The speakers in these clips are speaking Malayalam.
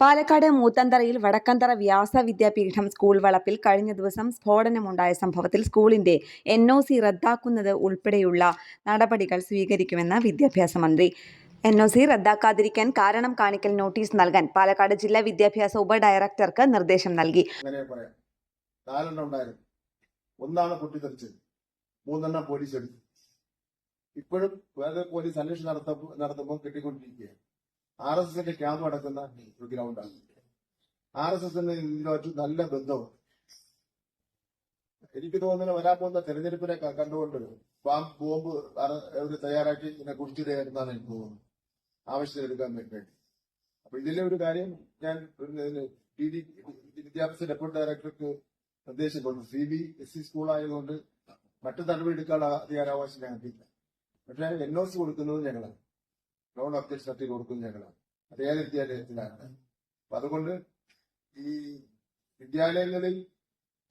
പാലക്കാട് മൂത്തന്തറയിൽ വടക്കന്തറ വ്യാസ വിദ്യാപീഠം സ്കൂൾ വളപ്പിൽ കഴിഞ്ഞ ദിവസം സ്ഫോടനമുണ്ടായ സംഭവത്തിൽ സ്കൂളിന്റെ NOC റദ്ദാക്കുന്നത് ഉൾപ്പെടെയുള്ള നടപടികൾ സ്വീകരിക്കുമെന്ന് വിദ്യാഭ്യാസ മന്ത്രി. NOC റദ്ദാക്കാതിരിക്കാൻ കാരണം കാണിക്കൽ നോട്ടീസ് നൽകാൻ പാലക്കാട് ജില്ലാ വിദ്യാഭ്യാസ ഉപഡയറക്ടർക്ക് നിർദ്ദേശം നൽകി. ഒന്നാണ് പൊട്ടിത്തെറിച്ചത്, 3 പോലീസ് എടുത്തു. ഇപ്പോഴും വേറെ പോലീസ് അന്വേഷണം നടത്തുമ്പോൾ കിട്ടിക്കൊണ്ടിരിക്കുകയാണ്. RSSന്റെ ക്യാമ്പ് നടക്കുന്ന ഒരു ഗ്രൗണ്ടാണ്. RSSന് ഇതിനോട്ട് നല്ല ബന്ധമാണ്. എനിക്ക് തോന്നുന്നു വരാൻ പോകുന്ന തെരഞ്ഞെടുപ്പിനെ കണ്ടുകൊണ്ട് ബോംബ് തയ്യാറാക്കി ഇതിനെ കുറിച്ചിടുകയായിരുന്നാണ് എനിക്ക് തോന്നുന്നത്, ആവശ്യത്തിലെടുക്കാൻ വേണ്ടി. അപ്പൊ ഇതിലെ ഒരു കാര്യം ഞാൻ വിദ്യാഭ്യാസ ഡെപ്യൂട്ടി ഡയറക്ടർക്ക് നിർദ്ദേശം കൊടുത്തു. CBSE സ്കൂളായതുകൊണ്ട് മറ്റു നടപടി എടുക്കാനുള്ള അധികാരാവകാശം ഞങ്ങൾക്കില്ല. പക്ഷെ NOC കൊടുക്കുന്നത് ഞങ്ങളാണ്, നോൺ ഒബ്ജക്ട് സർട്ടിഫിക്കറ്റ് കൊടുക്കുന്നത് ഞങ്ങളാണ്. അത് ഏത് വിദ്യാലയത്തിലാണ്. അപ്പൊ അതുകൊണ്ട് ഈ വിദ്യാലയങ്ങളിൽ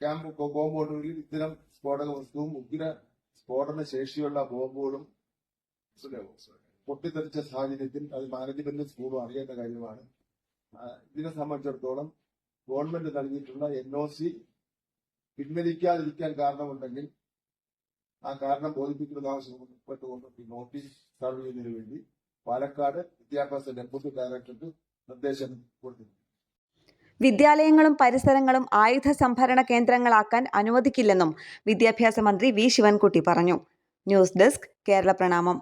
ക്യാമ്പ് ബോംബുകളിൽ ഇത്തരം സ്ഫോടക വസ്തുവും ഉഗ്ര സ്ഫോടന ശേഷിയുള്ള ബോംബുകളും പൊട്ടിത്തെറിച്ച സാഹചര്യത്തിൽ അത് മാനേജ്മെന്റും സ്കൂളും അറിയേണ്ട കാര്യമാണ്. ഇതിനെ സംബന്ധിച്ചിടത്തോളം ഗവൺമെന്റ് നൽകിയിട്ടുള്ള NOC പിൻവലിക്കാതിരിക്കാൻ കാരണമുണ്ടെങ്കിൽ ആ കാരണം ബോധിപ്പിക്കുന്നത് ആവശ്യപ്പെട്ടുകൊണ്ട് നോട്ടീസ് സർവ് ചെയ്യുന്നതിന് വേണ്ടി പാലക്കാട് വിദ്യാഭ്യാസ ഡെപ്യൂട്ടി ഡയറക്ടർക്ക് നിർദ്ദേശം കൊടുത്തിട്ടുണ്ട്. വിദ്യാലയങ്ങളും പരിസരങ്ങളും ആയുധ സംഭരണ കേന്ദ്രങ്ങളാക്കാൻ അനുവദിക്കില്ലെന്നും വിദ്യാഭ്യാസ മന്ത്രി V. ശിവൻകുട്ടി പറഞ്ഞു. ന്യൂസ് ഡെസ്ക് കേരള പ്രണാമം.